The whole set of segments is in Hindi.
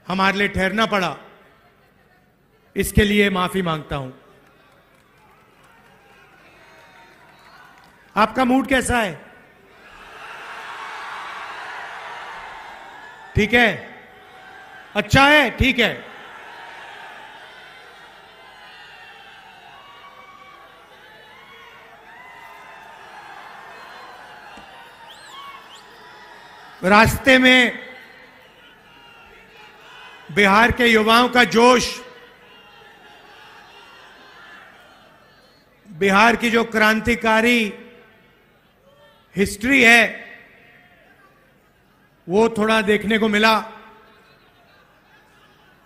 हमारे लिए ठहरना पड़ा, इसके लिए माफी मांगता हूं। आपका मूड कैसा है? ठीक है, अच्छा है, ठीक है। रास्ते में बिहार के युवाओं का जोश, बिहार की जो क्रांतिकारी हिस्ट्री है वो थोड़ा देखने को मिला।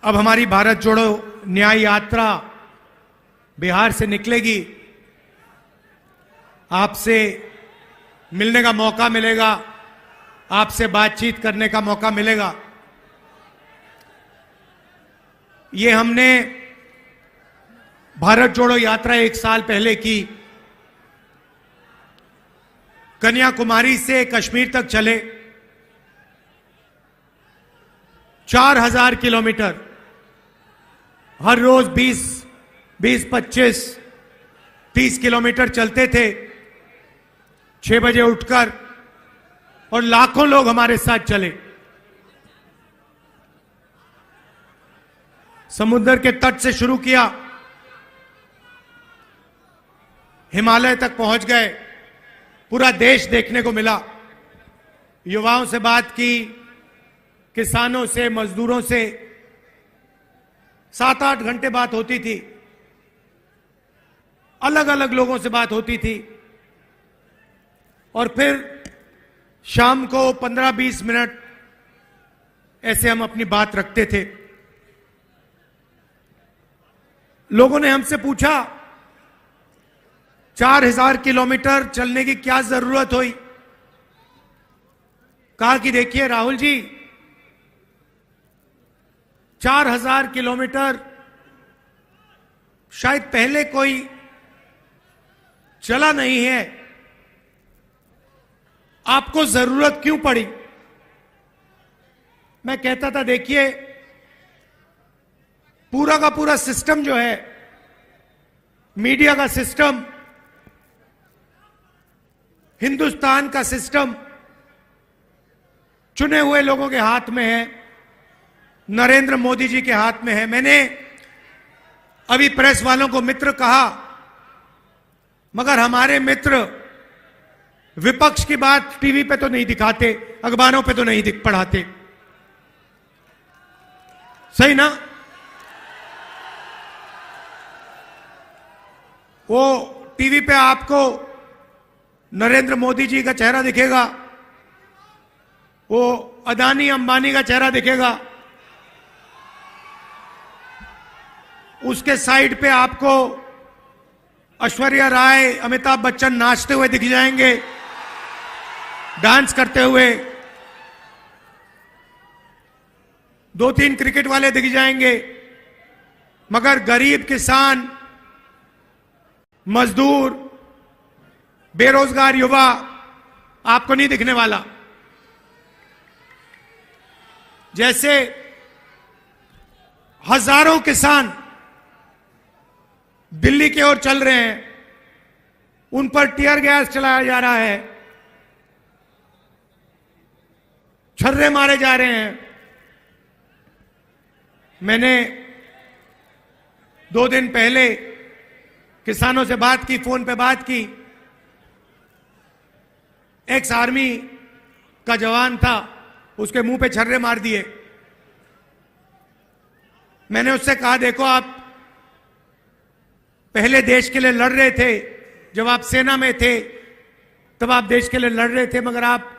अब हमारी भारत जोड़ो न्याय यात्रा बिहार से निकलेगी, आपसे मिलने का मौका मिलेगा, आपसे बातचीत करने का मौका मिलेगा। ये हमने भारत जोड़ो यात्रा 1 साल पहले की, कन्याकुमारी से कश्मीर तक चले 4000 किलोमीटर, हर रोज 20, 25, 30 किलोमीटर चलते थे 6 बजे उठकर, और लाखों लोग हमारे साथ चले। समुद्र के तट से शुरू किया, हिमालय तक पहुंच गए, पूरा देश देखने को मिला। युवाओं से बात की, किसानों से, मजदूरों से 7-8 घंटे बात होती थी, अलग अलग लोगों से बात होती थी, और फिर शाम को 15-20 मिनट ऐसे हम अपनी बात रखते थे। लोगों ने हमसे पूछा 4000 किलोमीटर चलने की क्या जरूरत हुई? कहा कि देखिए राहुल जी, 4000 किलोमीटर शायद पहले कोई चला नहीं है, आपको जरूरत क्यों पड़ी? मैं कहता था देखिए, पूरा का पूरा सिस्टम जो है, मीडिया का सिस्टम, हिंदुस्तान का सिस्टम चुने हुए लोगों के हाथ में है, नरेंद्र मोदी जी के हाथ में है। मैंने अभी प्रेस वालों को मित्र कहा, मगर हमारे मित्र विपक्ष की बात टीवी पे तो नहीं दिखाते, अखबारों पे तो नहीं पढ़ाते, सही ना? वो टीवी पे आपको नरेंद्र मोदी जी का चेहरा दिखेगा, वो अदानी अंबानी का चेहरा दिखेगा, उसके साइड पे आपको ऐश्वर्या राय, अमिताभ बच्चन नाचते हुए दिख जाएंगे, डांस करते हुए, 2-3 क्रिकेट वाले दिख जाएंगे, मगर गरीब किसान, मजदूर, बेरोजगार युवा आपको नहीं दिखने वाला। जैसे हजारों किसान दिल्ली की ओर चल रहे हैं, उन पर टीयर गैस चलाया जा रहा है, छर्रे मारे जा रहे हैं। मैंने 2 दिन पहले किसानों से बात की, फोन पे बात की। एक्स आर्मी का जवान था, उसके मुंह पे छर्रे मार दिए। मैंने उससे कहा देखो, आप पहले देश के लिए लड़ रहे थे, जब आप सेना में थे तब आप देश के लिए लड़ रहे थे, मगर आप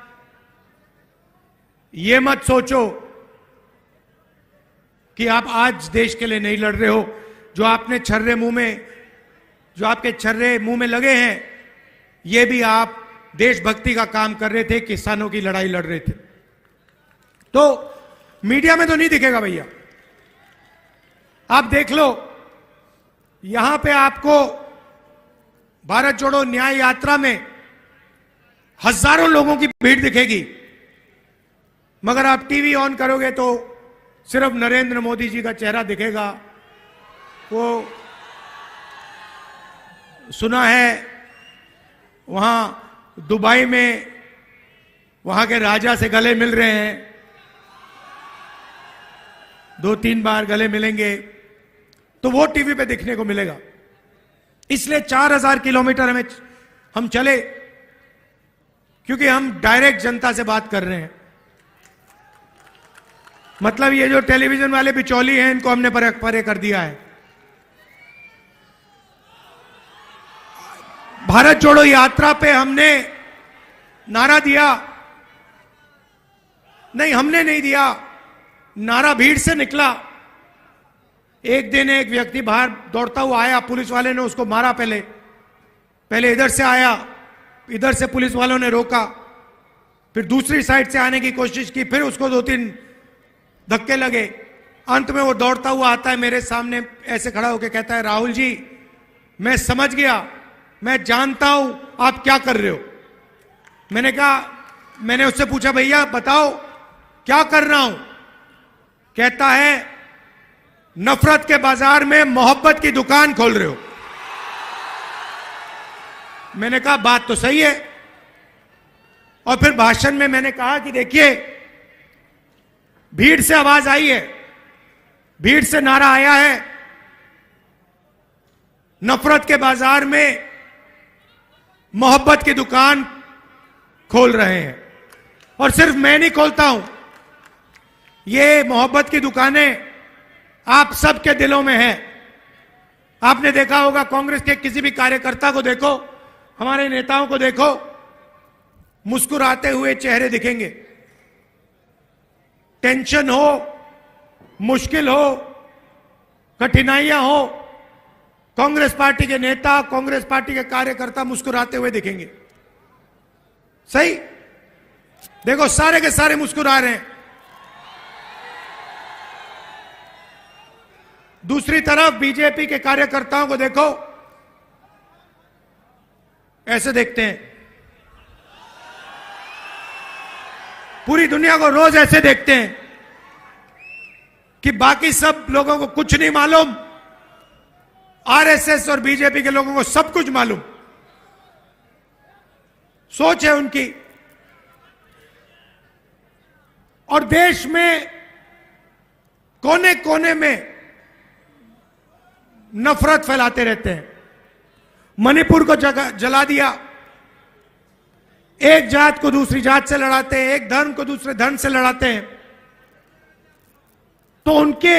ये मत सोचो कि आप आज देश के लिए नहीं लड़ रहे हो। जो आपने छर्रे मुंह में, जो आपके छर्रे मुंह में लगे हैं, ये भी आप देशभक्ति का काम कर रहे थे, किसानों की लड़ाई लड़ रहे थे। तो मीडिया में तो नहीं दिखेगा भैया, आप देख लो, यहां पे आपको भारत जोड़ो न्याय यात्रा में हजारों लोगों की भीड़ दिखेगी, मगर आप टीवी ऑन करोगे तो सिर्फ नरेंद्र मोदी जी का चेहरा दिखेगा। वो सुना है वहां दुबई में वहां के राजा से गले मिल रहे हैं, 2-3 बार गले मिलेंगे, तो वो टीवी पे दिखने को मिलेगा। इसलिए 4000 किलोमीटर हम चले, क्योंकि हम डायरेक्ट जनता से बात कर रहे हैं। मतलब ये जो टेलीविजन वाले बिचौली हैं, इनको हमने परे कर दिया है। भारत जोड़ो यात्रा पे हमने नारा दिया, नहीं हमने नहीं दिया, नारा भीड़ से निकला। एक दिन एक व्यक्ति बाहर दौड़ता हुआ आया, पुलिस वाले ने उसको मारा। पहले इधर से आया, इधर से पुलिस वालों ने रोका, फिर दूसरी साइड से आने की कोशिश की, फिर उसको 2-3 धक्के लगे। अंत में वो दौड़ता हुआ आता है मेरे सामने, ऐसे खड़ा होकर कहता है, राहुल जी मैं समझ गया, मैं जानता हूं आप क्या कर रहे हो। मैंने उससे पूछा भैया बताओ क्या कर रहा हूं। कहता है नफरत के बाजार में मोहब्बत की दुकान खोल रहे हो। मैंने कहा बात तो सही है। और फिर भाषण में मैंने कहा कि देखिए, भीड़ से आवाज आई है, भीड़ से नारा आया है, नफरत के बाजार में मोहब्बत की दुकान खोल रहे हैं। और सिर्फ मैं नहीं खोलता हूं, ये मोहब्बत की दुकानें आप सबके दिलों में है। आपने देखा होगा, कांग्रेस के किसी भी कार्यकर्ता को देखो, हमारे नेताओं को देखो, मुस्कुराते हुए चेहरे दिखेंगे। टेंशन हो, मुश्किल हो, कठिनाइयां हो, कांग्रेस पार्टी के नेता, कांग्रेस पार्टी के कार्यकर्ता मुस्कुराते हुए दिखेंगे। सही? देखो सारे के सारे मुस्कुरा रहे हैं। दूसरी तरफ बीजेपी के कार्यकर्ताओं को देखो, ऐसे देखते हैं। पूरी दुनिया को रोज ऐसे देखते हैं कि बाकी सब लोगों को कुछ नहीं मालूम, आरएसएस और बीजेपी के लोगों को सब कुछ मालूम। सोच है उनकी। और देश में कोने कोने में नफरत फैलाते रहते हैं। मणिपुर को जला दिया, एक जात को दूसरी जात से लड़ाते हैं, एक धर्म को दूसरे धर्म से लड़ाते हैं। तो उनके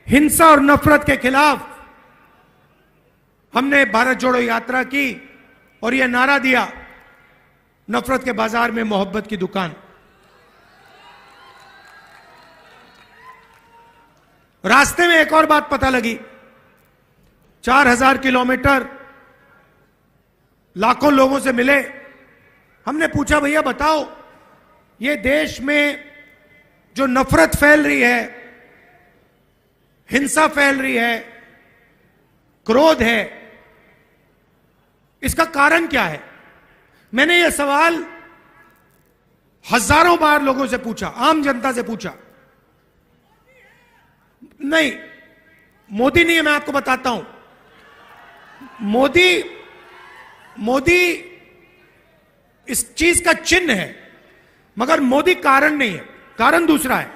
हिंसा और नफरत के खिलाफ हमने भारत जोड़ो यात्रा की और यह नारा दिया, नफरत के बाजार में मोहब्बत की दुकान। रास्ते में एक और बात पता लगी, 4000 किलोमीटर लाखों लोगों से मिले। हमने पूछा भैया बताओ, ये देश में जो नफरत फैल रही है, हिंसा फैल रही है, क्रोध है, इसका कारण क्या है? मैंने यह सवाल हजारों बार लोगों से पूछा, आम जनता से पूछा। नहीं, मोदी नहीं है, मैं आपको बताता हूं। मोदी इस चीज का चिन्ह है, मगर मोदी कारण नहीं है, कारण दूसरा है।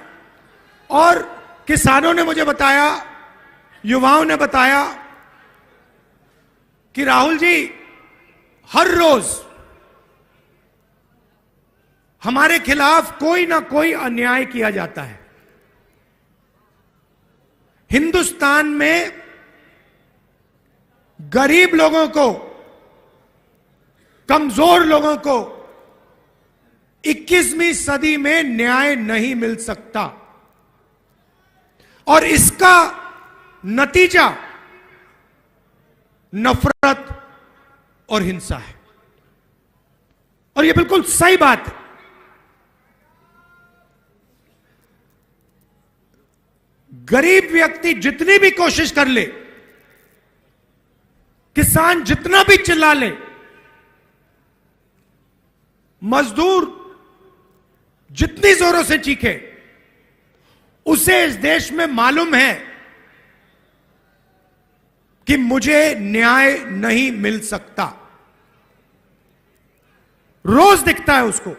और किसानों ने मुझे बताया, युवाओं ने बताया कि राहुल जी हर रोज हमारे खिलाफ कोई ना कोई अन्याय किया जाता है। हिंदुस्तान में गरीब लोगों को, कमजोर लोगों को 21वीं सदी में न्याय नहीं मिल सकता। और इसका नतीजा नफरत और हिंसा है। और यह बिल्कुल सही बात है। गरीब व्यक्ति जितनी भी कोशिश कर ले, किसान जितना भी चिल्ला ले, मजदूर जितनी जोरों से चीखे, उसे इस देश में मालूम है कि मुझे न्याय नहीं मिल सकता। रोज दिखता है उसको।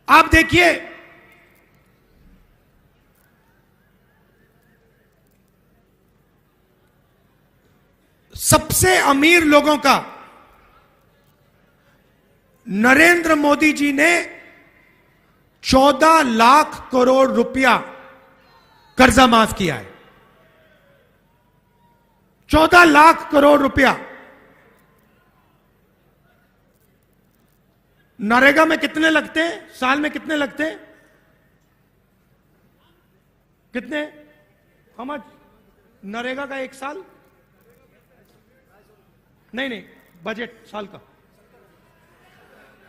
आप देखिए, सबसे अमीर लोगों का नरेंद्र मोदी जी ने 14 लाख करोड़ रुपया कर्जा माफ किया है। 14 लाख करोड़ रुपया। नरेगा में कितने लगते हैं? साल में कितने लगते हैं? कितने? हम नरेगा का एक साल? नहीं, बजट साल का।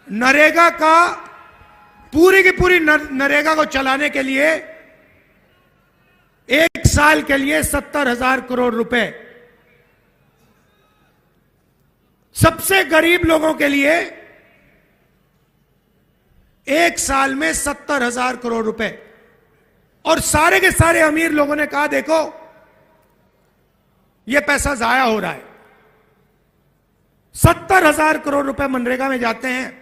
नरेगा का पूरी की पूरी नरेगा को चलाने के लिए एक साल के लिए 70,000 करोड़ रुपए। सबसे गरीब लोगों के लिए एक साल में 70,000 करोड़ रुपए। और सारे के सारे अमीर लोगों ने कहा, देखो यह पैसा जाया हो रहा है। 70,000 करोड़ रुपए मनरेगा में जाते हैं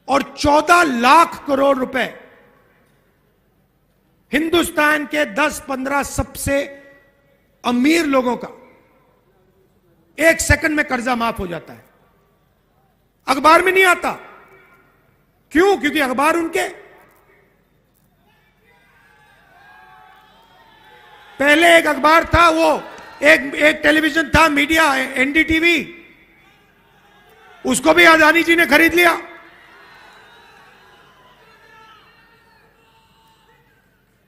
और 14 लाख करोड़ रुपए हिंदुस्तान के 10-15 सबसे अमीर लोगों का एक सेकंड में कर्जा माफ हो जाता है। अखबार में नहीं आता। क्यों? क्योंकि अखबार उनके। पहले एक अखबार था, वो एक टेलीविजन था, मीडिया, एनडीटीवी, उसको भी अदानी जी ने खरीद लिया।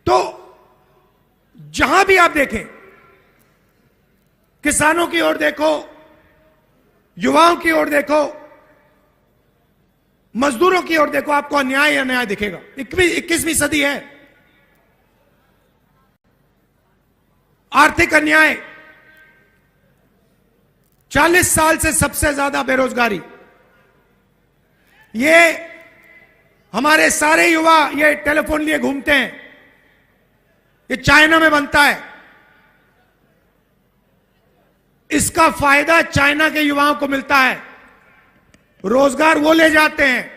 तो जहां भी आप देखें, किसानों की ओर देखो, युवाओं की ओर देखो, मजदूरों की ओर देखो, आपको अन्याय अन्याय दिखेगा। 21वीं सदी है। आर्थिक अन्याय, 40 साल से सबसे ज्यादा बेरोजगारी। ये हमारे सारे युवा ये टेलीफोन लिए घूमते हैं। ये चाइना में बनता है। इसका फायदा चाइना के युवाओं को मिलता है। रोजगार वो ले जाते हैं।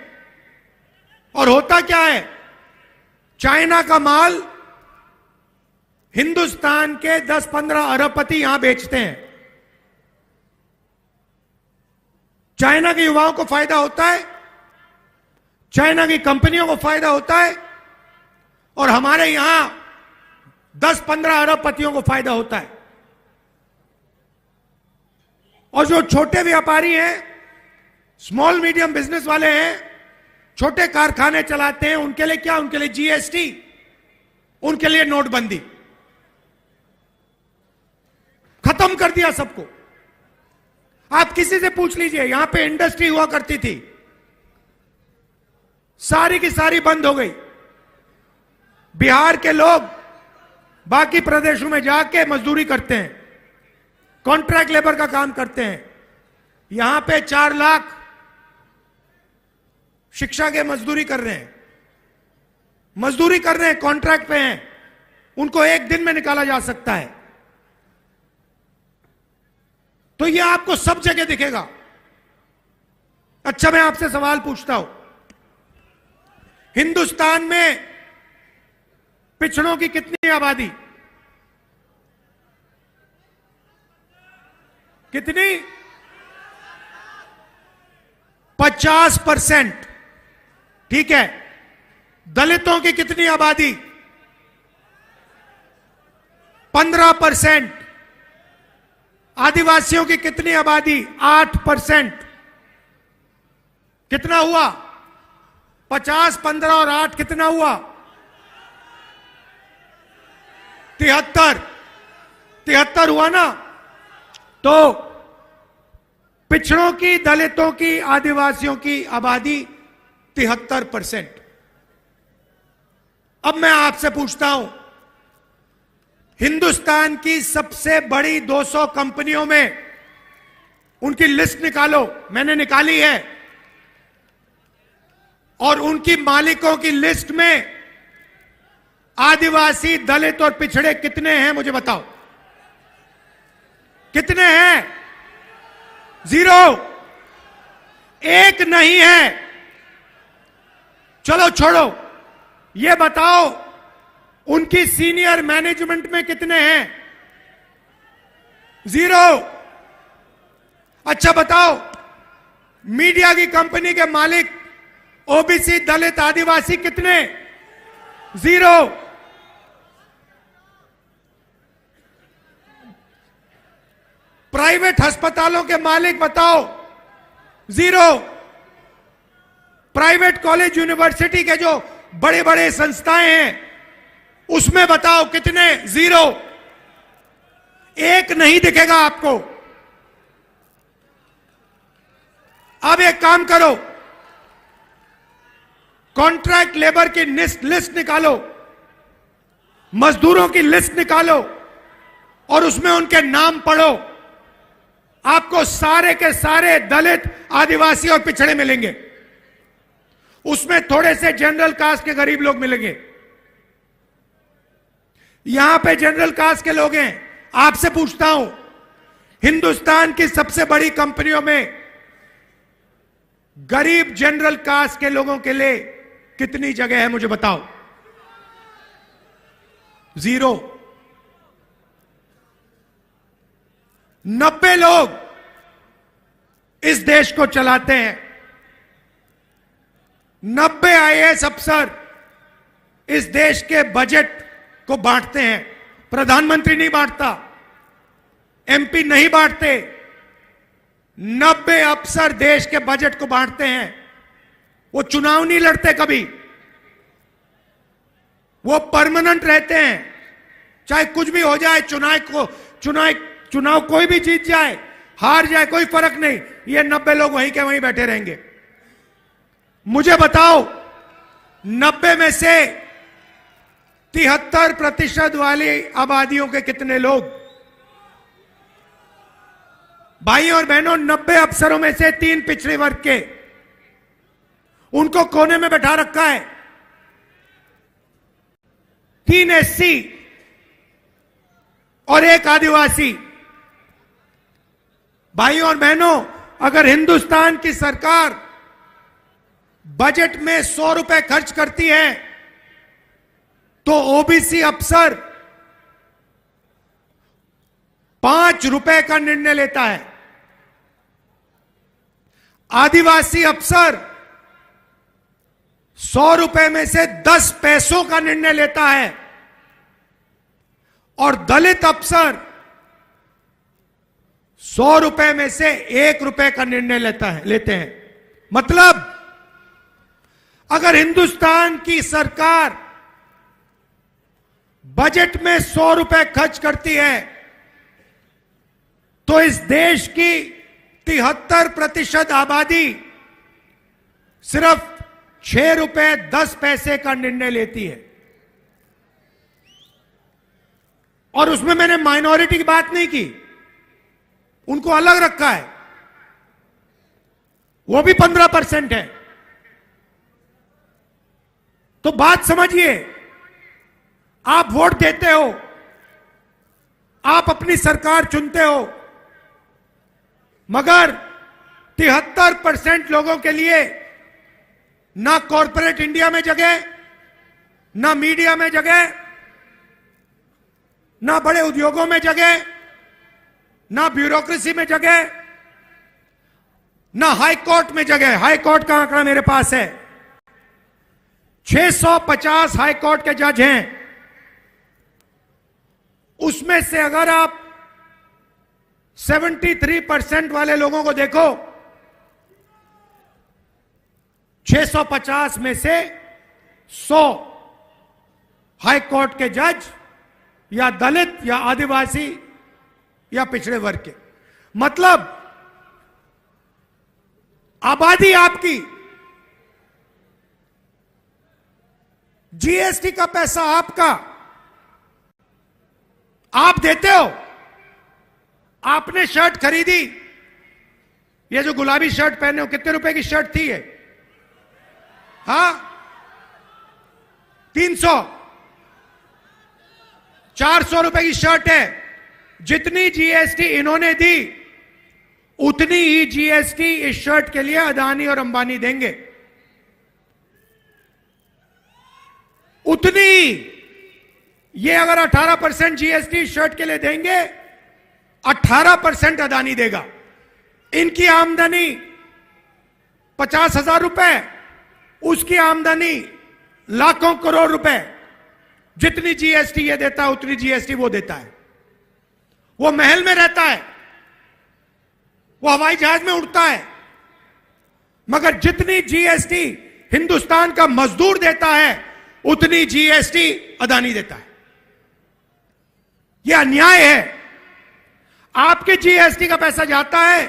और होता क्या है? चाइना का माल हिंदुस्तान के 10-15 अरबपति यहां बेचते हैं। चाइना के युवाओं को फायदा होता है, चाइना की कंपनियों को फायदा होता है, और हमारे यहां 10-15 अरबपतियों को फायदा होता है। और जो छोटे व्यापारी हैं, स्मॉल मीडियम बिजनेस वाले हैं, छोटे कारखाने चलाते हैं, उनके लिए क्या? उनके लिए जीएसटी, उनके लिए नोटबंदी। खत्म कर दिया सबको। आप किसी से पूछ लीजिए, यहां पे इंडस्ट्री हुआ करती थी, सारी की सारी बंद हो गई। बिहार के लोग बाकी प्रदेशों में जाके मजदूरी करते हैं, कॉन्ट्रैक्ट लेबर का काम करते हैं। यहां पे 4 लाख शिक्षा के मजदूरी कर रहे हैं, कॉन्ट्रैक्ट पे हैं। उनको एक दिन में निकाला जा सकता है। तो यह आपको सब जगह दिखेगा। अच्छा, मैं आपसे सवाल पूछता हूं, हिंदुस्तान में पिछड़ों की कितनी आबादी? कितनी? 50%। ठीक है। दलितों की कितनी आबादी? 15%। आदिवासियों की कितनी आबादी? 8%। कितना हुआ? 50, 15 और 8 कितना हुआ? 73 हुआ ना? तो पिछड़ों की, दलितों की, आदिवासियों की आबादी 73%। अब मैं आपसे पूछता हूं, हिंदुस्तान की सबसे बड़ी 200 कंपनियों में उनकी लिस्ट निकालो। मैंने निकाली है। और उनकी मालिकों की लिस्ट में आदिवासी, दलित और पिछड़े कितने हैं मुझे बताओ, कितने हैं? 0, एक नहीं है। चलो छोड़ो, ये बताओ उनकी सीनियर मैनेजमेंट में कितने हैं? 0। अच्छा बताओ, मीडिया की कंपनी के मालिक ओबीसी, दलित, आदिवासी कितने? 0। प्राइवेट अस्पतालों के मालिक बताओ? 0। प्राइवेट कॉलेज, यूनिवर्सिटी के जो बड़े बड़े संस्थाएं हैं उसमें बताओ कितने? 0। एक नहीं दिखेगा आपको। अब एक काम करो, कॉन्ट्रैक्ट लेबर की लिस्ट निकालो, मजदूरों की लिस्ट निकालो और उसमें उनके नाम पढ़ो। आपको सारे के सारे दलित, आदिवासी और पिछड़े मिलेंगे। उसमें थोड़े से जनरल कास्ट के गरीब लोग मिलेंगे। यहां पे जनरल कास्ट के लोग हैं। आपसे पूछता हूं, हिंदुस्तान की सबसे बड़ी कंपनियों में गरीब जनरल कास्ट के लोगों के लिए कितनी जगह है मुझे बताओ? 0। 90 लोग इस देश को चलाते हैं। 90 आईएएस अफसर इस देश के बजट को बांटते हैं। प्रधानमंत्री नहीं बांटता, एमपी नहीं बांटते, 90 अफसर देश के बजट को बांटते हैं। वो चुनाव नहीं लड़ते कभी, वो परमानेंट रहते हैं। चाहे कुछ भी हो जाए, चुनाव कोई भी जीत जाए, हार जाए, कोई फर्क नहीं, ये 90 लोग वहीं के वहीं बैठे रहेंगे। मुझे बताओ, 90 में से 73% वाली आबादियों के कितने लोग? भाई और बहनों, 90 अफसरों में से 3 पिछड़े वर्ग के, उनको कोने में बैठा रखा है। 3 एससी और 1 आदिवासी। भाइयों और बहनों, अगर हिंदुस्तान की सरकार बजट में 100 रुपए खर्च करती है तो ओबीसी अफसर 5 रुपए का निर्णय लेता है। आदिवासी अफसर 100 रुपए में से 10 पैसों का निर्णय लेता है और दलित अफसर 100 रुपए में से 1 रुपए का निर्णय लेते हैं। मतलब अगर हिंदुस्तान की सरकार बजट में 100 रुपए खर्च करती है तो इस देश की 73% आबादी सिर्फ 6 रुपए 10 पैसे का निर्णय लेती है। और उसमें मैंने माइनॉरिटी की बात नहीं की, उनको अलग रखा है, वो भी 15% है। तो बात समझिए, आप वोट देते हो, आप अपनी सरकार चुनते हो, मगर 73% लोगों के लिए ना कॉरपोरेट इंडिया में जगह, ना मीडिया में जगह, ना बड़े उद्योगों में जगह, ना ब्यूरोक्रेसी में जगह, ना हाई कोर्ट में जगह। हाई कोर्ट का आंकड़ा मेरे पास है, 650 हाई कोर्ट के जज हैं। उसमें से अगर आप 73% वाले लोगों को देखो, 650 में से 100 हाई कोर्ट के जज या दलित या आदिवासी या पिछड़े वर्ग के। मतलब आबादी आपकी, जीएसटी का पैसा आपका, आप देते हो। आपने शर्ट खरीदी, ये जो गुलाबी शर्ट पहने हो, कितने रुपए की शर्ट थी ये? हाँ, 300। ₹400 की शर्ट है, जितनी जीएसटी इन्होंने दी उतनी ही जीएसटी इस शर्ट के लिए अदानी और अंबानी देंगे, उतनी। ये अगर 18% जीएसटी शर्ट के लिए देंगे, 18% अदानी देगा। इनकी आमदनी 50,000 रुपए, उसकी आमदनी लाखों करोड़ रुपए। जितनी जीएसटी ये देता है उतनी जीएसटी वो देता है। वो महल में रहता है, वो हवाई जहाज में उड़ता है, मगर जितनी जीएसटी हिंदुस्तान का मजदूर देता है उतनी जीएसटी अदानी देता है। यह अन्याय है। आपके जीएसटी का पैसा जाता है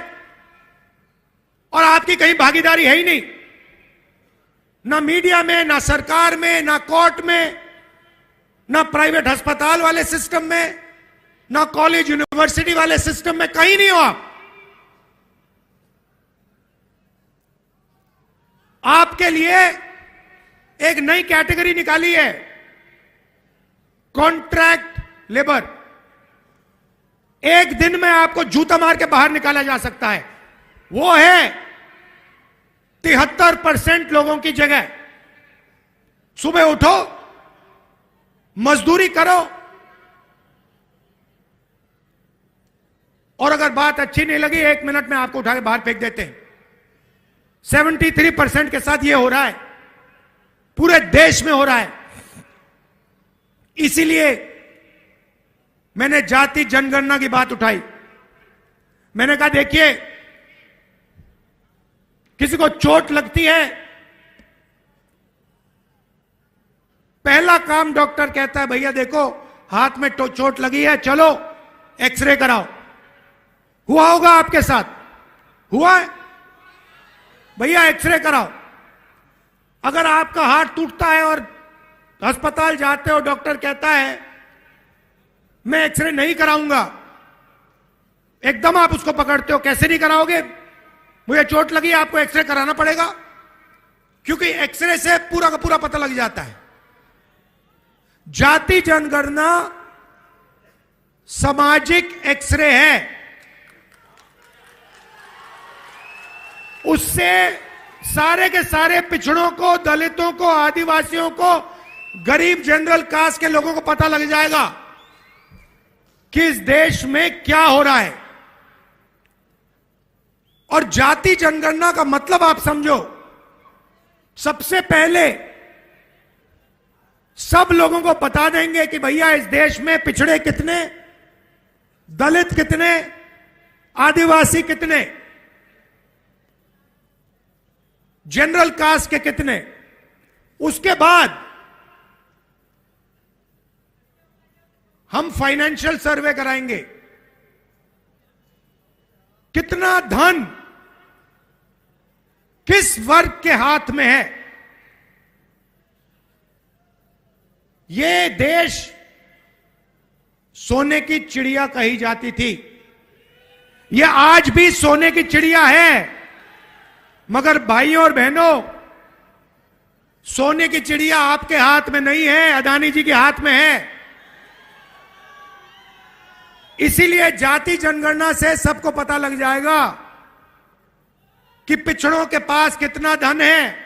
और आपकी कहीं भागीदारी है ही नहीं, ना मीडिया में, ना सरकार में, ना कोर्ट में, ना प्राइवेट अस्पताल वाले सिस्टम में, ना कॉलेज यूनिवर्सिटी वाले सिस्टम में, कहीं नहीं हो आप। आपके लिए एक नई कैटेगरी निकाली है, कॉन्ट्रैक्ट लेबर। एक दिन में आपको जूता मार के बाहर निकाला जा सकता है। वो है 73% लोगों की जगह। सुबह उठो, मजदूरी करो, और अगर बात अच्छी नहीं लगी 1 मिनट में आपको उठा के बाहर फेंक देते हैं। 73% के साथ यह हो रहा है, पूरे देश में हो रहा है। इसीलिए मैंने जाति जनगणना की बात उठाई। मैंने कहा देखिए, किसी को चोट लगती है, पहला काम डॉक्टर कहता है भैया देखो हाथ में चोट लगी है, चलो एक्सरे कराओ। हुआ होगा आपके साथ, हुआ है भैया, एक्सरे कराओ। अगर आपका हाथ टूटता है और अस्पताल जाते हो, डॉक्टर कहता है मैं एक्सरे नहीं कराऊंगा, एकदम आप उसको पकड़ते हो, कैसे नहीं कराओगे? मुझे चोट लगी, आपको एक्सरे कराना पड़ेगा, क्योंकि एक्सरे से पूरा का पूरा पता लग जाता है। जाति जनगणना सामाजिक एक्सरे है। उससे सारे के सारे पिछड़ों को, दलितों को, आदिवासियों को, गरीब जनरल कास्ट के लोगों को पता लग जाएगा कि इस देश में क्या हो रहा है। और जाति जनगणना का मतलब आप समझो, सबसे पहले सब लोगों को बता देंगे कि भैया इस देश में पिछड़े कितने, दलित कितने, आदिवासी कितने, जनरल कास्ट के कितने। उसके बाद हम फाइनेंशियल सर्वे कराएंगे, कितना धन किस वर्ग के हाथ में है। ये देश सोने की चिड़िया कही जाती थी, ये आज भी सोने की चिड़िया है, मगर भाइयों और बहनों, सोने की चिड़िया आपके हाथ में नहीं है, अदानी जी के हाथ में है। इसीलिए जाति जनगणना से सबको पता लग जाएगा कि पिछड़ों के पास कितना धन है,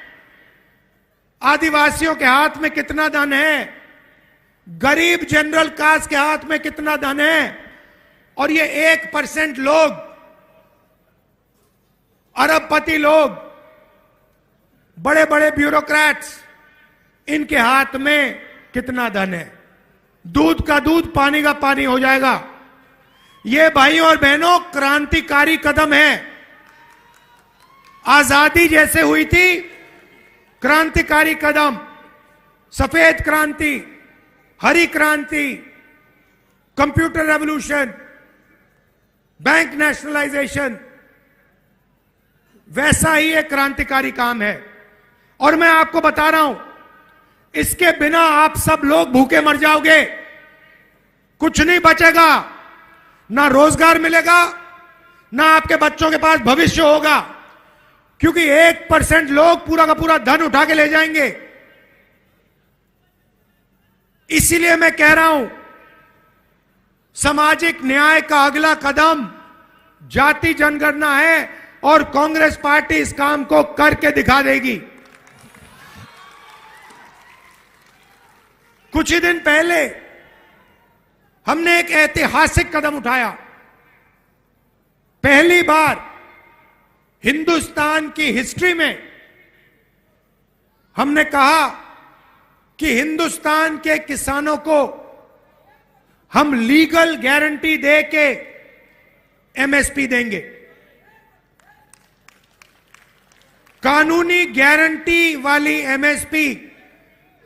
आदिवासियों के हाथ में कितना धन है, गरीब जनरल कास्ट के हाथ में कितना धन है। और ये 1% लोग, अरबपति लोग, बड़े बड़े ब्यूरोक्रेट्स, इनके हाथ में कितना धन है। दूध का दूध, पानी का पानी हो जाएगा। ये भाइयों और बहनों क्रांतिकारी कदम है। आजादी जैसे हुई थी, क्रांतिकारी कदम, सफेद क्रांति, हरी क्रांति, कंप्यूटर रेवोल्यूशन, बैंक नेशनलाइजेशन, वैसा ही एक क्रांतिकारी काम है। और मैं आपको बता रहा हूं, इसके बिना आप सब लोग भूखे मर जाओगे, कुछ नहीं बचेगा, ना रोजगार मिलेगा, ना आपके बच्चों के पास भविष्य होगा, क्योंकि 1% लोग पूरा का पूरा धन उठा के ले जाएंगे। इसीलिए मैं कह रहा हूं, सामाजिक न्याय का अगला कदम जाति जनगणना है और कांग्रेस पार्टी इस काम को करके दिखा देगी। कुछ ही दिन पहले हमने एक ऐतिहासिक कदम उठाया। पहली बार हिंदुस्तान की हिस्ट्री में हमने कहा कि हिंदुस्तान के किसानों को हम लीगल गारंटी दे के एमएसपी देंगे। कानूनी गारंटी वाली एमएसपी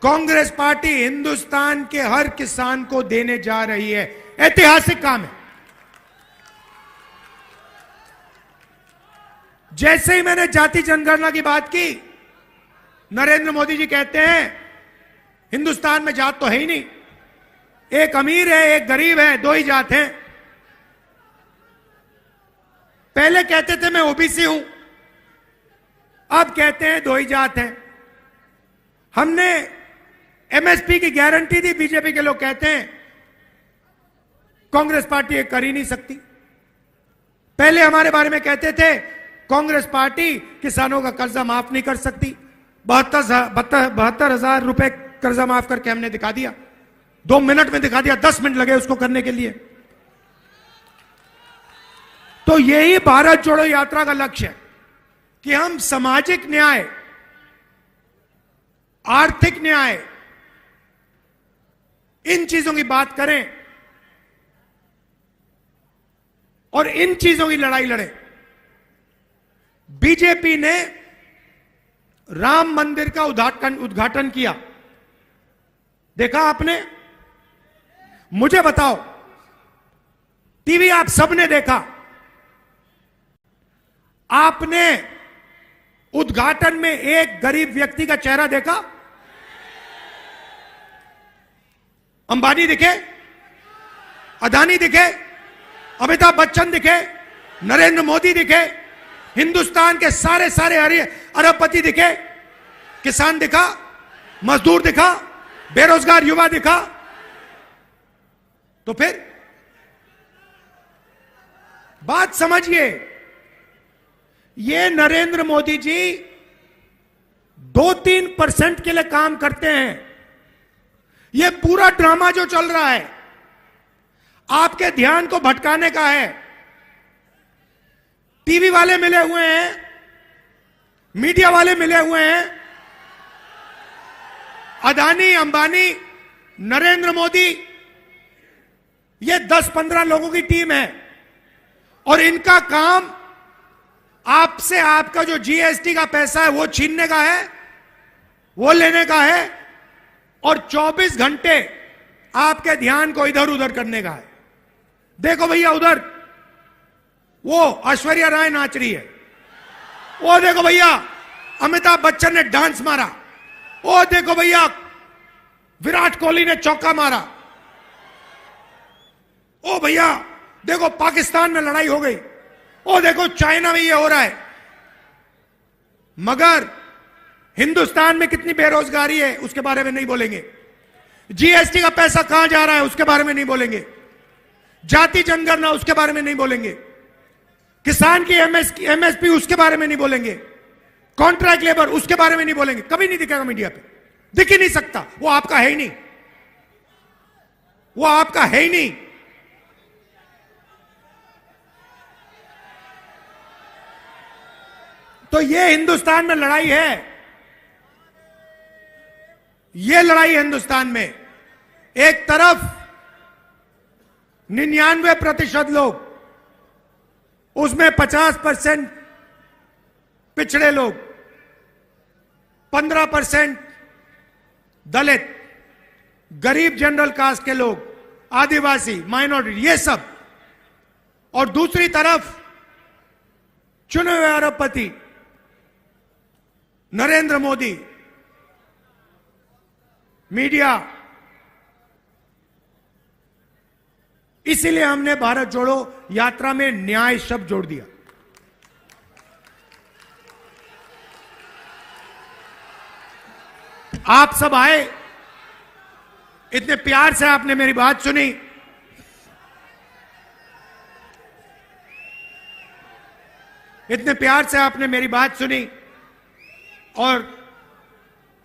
कांग्रेस पार्टी हिंदुस्तान के हर किसान को देने जा रही है। ऐतिहासिक काम है। जैसे ही मैंने जाति जनगणना की बात की, नरेंद्र मोदी जी कहते हैं हिंदुस्तान में जात तो है ही नहीं, एक अमीर है एक गरीब है, दो ही जात हैं। पहले कहते थे मैं ओबीसी हूं, अब कहते हैं दो ही जात हैं। हमने एमएसपी की गारंटी दी, बीजेपी के लोग कहते हैं कांग्रेस पार्टी ये कर ही नहीं सकती। पहले हमारे बारे में कहते थे कांग्रेस पार्टी किसानों का कर्जा माफ नहीं कर सकती। 72,000 रुपए कर्जा माफ करके हमने दिखा दिया, 2 मिनट में दिखा दिया, 10 मिनट लगे उसको करने के लिए। तो यही भारत जोड़ो यात्रा का लक्ष्य है कि हम सामाजिक न्याय, आर्थिक न्याय, इन चीजों की बात करें और इन चीजों की लड़ाई लड़ें। बीजेपी ने राम मंदिर का उद्घाटन किया, देखा आपने? मुझे बताओ, टीवी आप सबने देखा, आपने उद्घाटन में एक गरीब व्यक्ति का चेहरा देखा? अंबानी दिखे, अदानी दिखे, अमिताभ बच्चन दिखे, नरेंद्र मोदी दिखे, हिंदुस्तान के सारे अरबपति दिखे, किसान दिखा, मजदूर दिखा, बेरोजगार युवा दिखा? तो फिर बात समझिए, ये नरेंद्र मोदी जी 2-3% के लिए काम करते हैं। ये पूरा ड्रामा जो चल रहा है आपके ध्यान को भटकाने का है। टीवी वाले मिले हुए हैं, मीडिया वाले मिले हुए हैं, अदानी, अंबानी, नरेंद्र मोदी, ये 10-15 लोगों की टीम है और इनका काम आपसे आपका जो जीएसटी का पैसा है वो छीनने का है, वो लेने का है और 24 घंटे आपके ध्यान को इधर उधर करने का है। देखो भैया, उधर वो ऐश्वर्या राय नाच रही है, वो देखो भैया अमिताभ बच्चन ने डांस मारा, वो देखो भैया विराट कोहली ने चौका मारा, ओ भैया देखो पाकिस्तान में लड़ाई हो गई, ओ देखो चाइना में ये हो रहा है। मगर हिंदुस्तान में कितनी बेरोजगारी है उसके बारे में नहीं बोलेंगे, जीएसटी का पैसा कहां जा रहा है उसके बारे में नहीं बोलेंगे, जाति जनगणना उसके बारे में नहीं बोलेंगे, किसान की एमएसपी उसके बारे में नहीं बोलेंगे, कॉन्ट्रैक्ट लेबर उसके बारे में नहीं बोलेंगे। कभी नहीं दिखेगा मीडिया पे, दिख ही नहीं सकता, वो आपका है ही नहीं, वो आपका है ही नहीं। तो ये हिंदुस्तान में लड़ाई है, ये लड़ाई है हिंदुस्तान में। एक तरफ 99% लोग, उसमें 50% पिछड़े लोग, 15% दलित, गरीब जनरल कास्ट के लोग, आदिवासी, माइनॉरिटी, ये सब, और दूसरी तरफ चुने हुए अरबपति, नरेंद्र मोदी, मीडिया। इसीलिए हमने भारत जोड़ो यात्रा में न्याय शब्द जोड़ दिया। आप सब आए, इतने प्यार से आपने मेरी बात सुनी, इतने प्यार से आपने मेरी बात सुनी और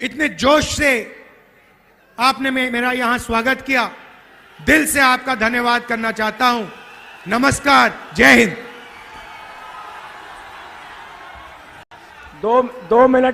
इतने जोश से आपने मेरा यहां स्वागत किया। दिल से आपका धन्यवाद करना चाहता हूं। नमस्कार, जय हिंद। 2 मिनट